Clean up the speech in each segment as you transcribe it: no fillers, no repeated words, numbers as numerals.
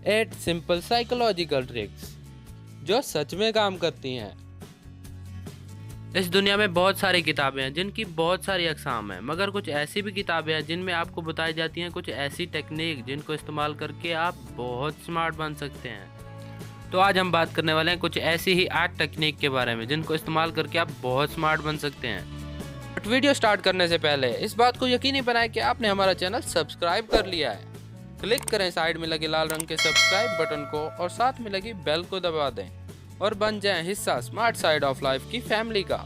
8 simple psychological tricks जो सच में काम करती हैं। इस दुनिया में बहुत सारी किताबें हैं जिनकी बहुत सारी अक़साम हैं, मगर कुछ ऐसी भी किताबें हैं जिनमें आपको बताई जाती हैं कुछ ऐसी टेक्निक जिनको इस्तेमाल करके आप बहुत स्मार्ट बन सकते हैं। तो आज हम बात करने वाले हैं कुछ ऐसी ही 8 टेक्निक के बारे में जिनको इस्तेमाल करके आप बहुत स्मार्ट बन सकते हैं। बट वीडियो स्टार्ट करने से पहले इस बात को यकीनी बनाएं कि आपने हमारा चैनल सब्सक्राइब कर लिया है। क्लिक करें साइड में लगे लाल रंग के सब्सक्राइब बटन को और साथ में लगी बेल को दबा दें और बन जाएं हिस्सा स्मार्ट साइड ऑफ लाइफ की फैमिली का।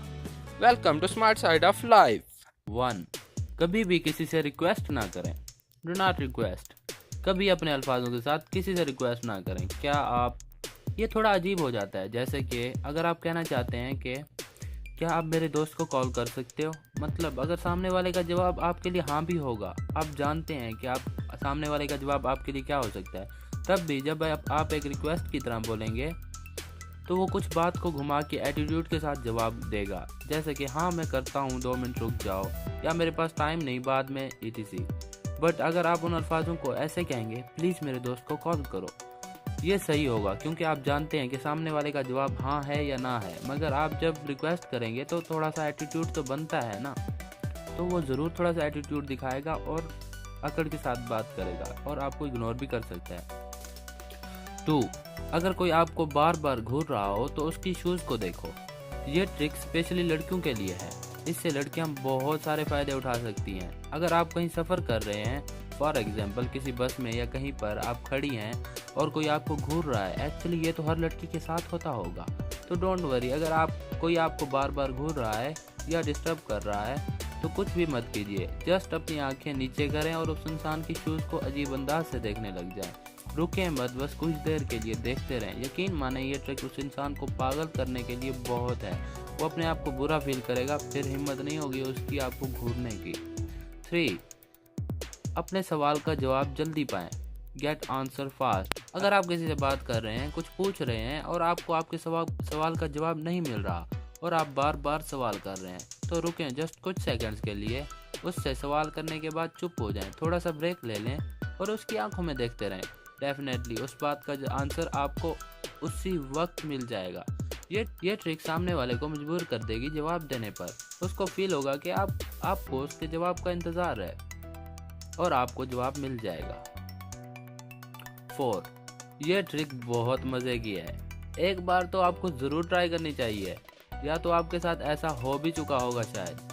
Welcome to smart side of life. 1. कभी भी किसी से रिक्वेस्ट ना करें। Do not request. कभी अपने अल्फाजों के साथ किसी से रिक्वेस्ट ना करें। क्या आप, ये थोड़ा अजीब हो जाता है, जैसे कि अगर आप कहना चाहते हैं कि क्या आप मेरे दोस्त को कॉल कर सकते हो, मतलब अगर सामने वाले का जवाब आपके लिए हाँ भी होगा, आप जानते हैं कि आप सामने वाले का जवाब आपके लिए क्या हो सकता है, तब भी जब आप एक रिक्वेस्ट की तरह बोलेंगे तो वो कुछ बात को घुमा के एटीट्यूड के साथ जवाब देगा, जैसे कि हाँ मैं करता हूँ, 2 मिनट रुक जाओ, या मेरे पास टाइम नहीं, बाद में etc। बट अगर आप उन अल्फाजों को ऐसे कहेंगे, प्लीज़ मेरे दोस्त को कॉल करो, ये सही होगा, क्योंकि आप जानते हैं कि सामने वाले का जवाब हाँ है या ना है। मगर आप जब रिक्वेस्ट करेंगे तो थोड़ा सा एटीट्यूड तो बनता है ना, तो वो ज़रूर थोड़ा सा एटीट्यूड दिखाएगा और अकड़ के साथ बात करेगा और आपको इग्नोर भी कर सकता है। 2. अगर कोई आपको बार बार घूर रहा हो तो उसकी शूज़ को देखो। ये ट्रिक स्पेशली लड़कियों के लिए है, इससे लड़कियां बहुत सारे फ़ायदे उठा सकती हैं। अगर आप कहीं सफ़र कर रहे हैं, फॉर एग्जाम्पल किसी बस में या कहीं पर आप खड़ी हैं और कोई आपको घूर रहा है, एक्चुअली ये तो हर लड़की के साथ होता होगा, तो डोंट वरी। अगर कोई आपको बार बार घूर रहा है या डिस्टर्ब कर रहा है तो कुछ भी मत कीजिए, जस्ट अपनी आंखें नीचे करें और उस इंसान की शूज़ को अजीब अंदाज से देखने लग जाएं। रुकें मत, बस कुछ देर के लिए देखते रहें। यकीन माने ये ट्रिक उस इंसान को पागल करने के लिए बहुत है। वो अपने आप को बुरा फील करेगा, फिर हिम्मत नहीं होगी उसकी आपको घूरने की। 3. अपने सवाल का जवाब जल्दी पाएं। Get answer fast. अगर आप किसी से बात कर रहे हैं, कुछ पूछ रहे हैं और आपको आपके सवाल का जवाब नहीं मिल रहा और आप बार बार सवाल कर रहे हैं, तो रुकें जस्ट कुछ सेकंड्स के लिए, उससे सवाल करने के बाद चुप हो जाएं, थोड़ा सा ब्रेक ले लें और उसकी आंखों में देखते रहें। डेफिनेटली उस बात का आंसर आपको उसी वक्त मिल जाएगा। ये ट्रिक सामने वाले को मजबूर कर देगी जवाब देने पर। उसको फील होगा कि आपको उसके जवाब का इंतज़ार है और आपको जवाब मिल जाएगा। 4. ये ट्रिक बहुत मज़े की है, एक बार तो आपको ज़रूर ट्राई करनी चाहिए, या तो आपके साथ ऐसा हो भी चुका होगा शायद।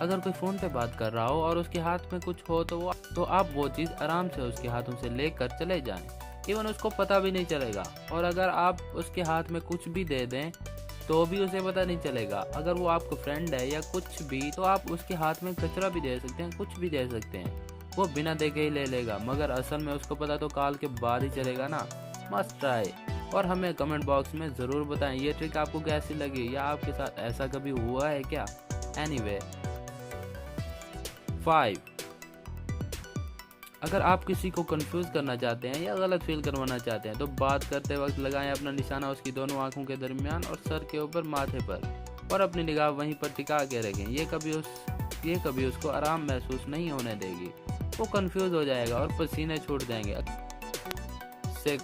अगर कोई फ़ोन पे बात कर रहा हो और उसके हाथ में कुछ हो तो आप वो चीज़ आराम से उसके हाथों से लेकर चले जाएं, इवन उसको पता भी नहीं चलेगा। और अगर आप उसके हाथ में कुछ भी दे दें तो भी उसे पता नहीं चलेगा। अगर वो आपका फ्रेंड है या कुछ भी, तो आप उसके हाथ में कचरा भी दे सकते हैं, कुछ भी दे सकते हैं, वो बिना देखे ही ले लेगा, मगर असल में उसको पता तो कॉल के बाद ही चलेगा ना। मस्ट ट्राई और हमें कमेंट बॉक्स में ज़रूर बताएं ये ट्रिक आपको कैसी लगी, या आपके साथ ऐसा कभी हुआ है क्या। एनीवे 5. अगर आप किसी को कंफ्यूज करना चाहते हैं या गलत फील करवाना चाहते हैं तो बात करते वक्त लगाएं अपना निशाना उसकी दोनों आंखों के दरमियान और सर के ऊपर, माथे पर, और अपनी निगाह वहीं पर टिका के रखें। ये कभी उसको आराम महसूस नहीं होने देगी, वो कंफ्यूज हो जाएगा और पसीने छूट जाएंगे। 6.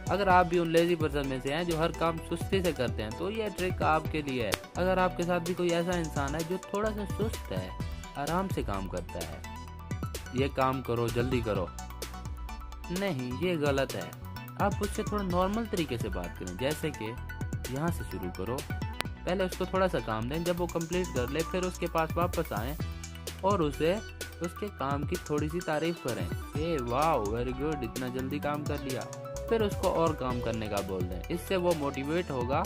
अगर आप भी उन लेजी पर्सन में से हैं जो हर काम सुस्ती से करते हैं तो ये ट्रिक आपके लिए है। अगर आपके साथ भी कोई ऐसा इंसान है जो थोड़ा सा सुस्त है, आराम से काम करता है, ये काम करो, जल्दी करो, नहीं ये गलत है, आप उससे थोड़ा नॉर्मल तरीके से बात करें, जैसे कि यहाँ से शुरू करो, पहले उसको थोड़ा सा काम दें, जब वो कंप्लीट कर ले फिर उसके पास वापस आएं और उसे उसके काम की थोड़ी सी तारीफ करें। ए वाह वेरी गुड, इतना जल्दी काम कर लिया, फिर उसको और काम करने का बोल दें। इससे वो मोटिवेट होगा,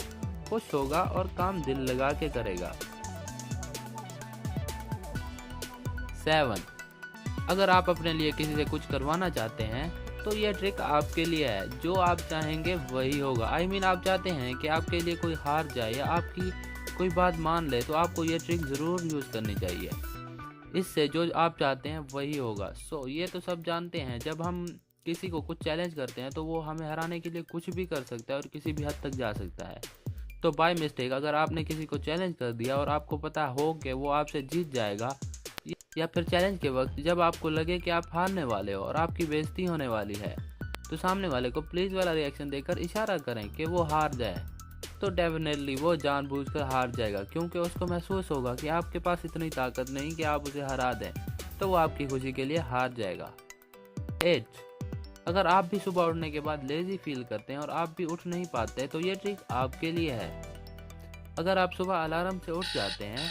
खुश होगा और काम दिल लगा के करेगा। 7. अगर आप अपने लिए किसी से कुछ करवाना चाहते हैं तो यह ट्रिक आपके लिए है, जो आप चाहेंगे वही होगा। आप चाहते हैं कि आपके लिए कोई हार जाए या आपकी कोई बात मान ले, तो आपको यह ट्रिक ज़रूर यूज़ करनी चाहिए, इससे जो आप चाहते हैं वही होगा। ये तो सब जानते हैं, जब हम किसी को कुछ चैलेंज करते हैं तो वो हमें हराने के लिए कुछ भी कर सकता है और किसी भी हद तक जा सकता है। तो बाय मिस्टेक अगर आपने किसी को चैलेंज कर दिया और आपको पता हो कि वो आपसे जीत जाएगा, या फिर चैलेंज के वक्त जब आपको लगे कि आप हारने वाले हो और आपकी बेइज्जती होने वाली है, तो सामने वाले को प्लीज़ वाला रिएक्शन देकर इशारा करें कि वो हार जाए, तो डेफिनेटली वो जानबूझकर हार जाएगा, क्योंकि उसको महसूस होगा कि आपके पास इतनी ताकत नहीं कि आप उसे हरा दें, तो वो आपकी खुशी के लिए हार जाएगा। 8. अगर आप भी सुबह उठने के बाद लेजी फील करते हैं और आप भी उठ नहीं पाते, तो ये ट्रिक आपके लिए है। अगर आप सुबह अलार्म से उठ जाते हैं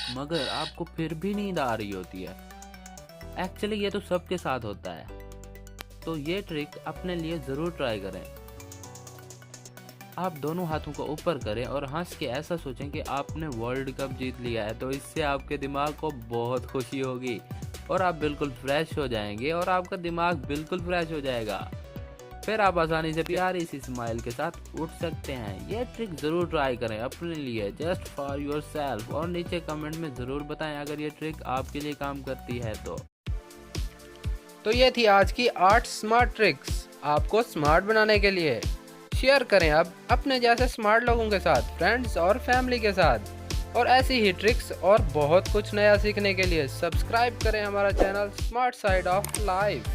मगर आपको फिर भी नींद आ रही होती है, एक्चुअली ये तो सबके साथ होता है, तो ये ट्रिक अपने लिए ज़रूर ट्राई करें। आप दोनों हाथों को ऊपर करें और हंस के ऐसा सोचें कि आपने वर्ल्ड कप जीत लिया है, तो इससे आपके दिमाग को बहुत खुशी होगी और आप बिल्कुल फ्रेश हो जाएंगे और आपका दिमाग बिल्कुल फ्रेश हो जाएगा। फिर आप आसानी से प्यारी सी स्माइल के साथ उठ सकते हैं। ये ट्रिक ज़रूर ट्राई करें अपने लिए, जस्ट फॉर योर सेल्फ, और नीचे कमेंट में ज़रूर बताएं अगर ये ट्रिक आपके लिए काम करती है तो ये थी आज की 8 स्मार्ट ट्रिक्स आपको स्मार्ट बनाने के लिए। शेयर करें अब अपने जैसे स्मार्ट लोगों के साथ, फ्रेंड्स और फैमिली के साथ, और ऐसी ही ट्रिक्स और बहुत कुछ नया सीखने के लिए सब्सक्राइब करें हमारा channel smart side of life.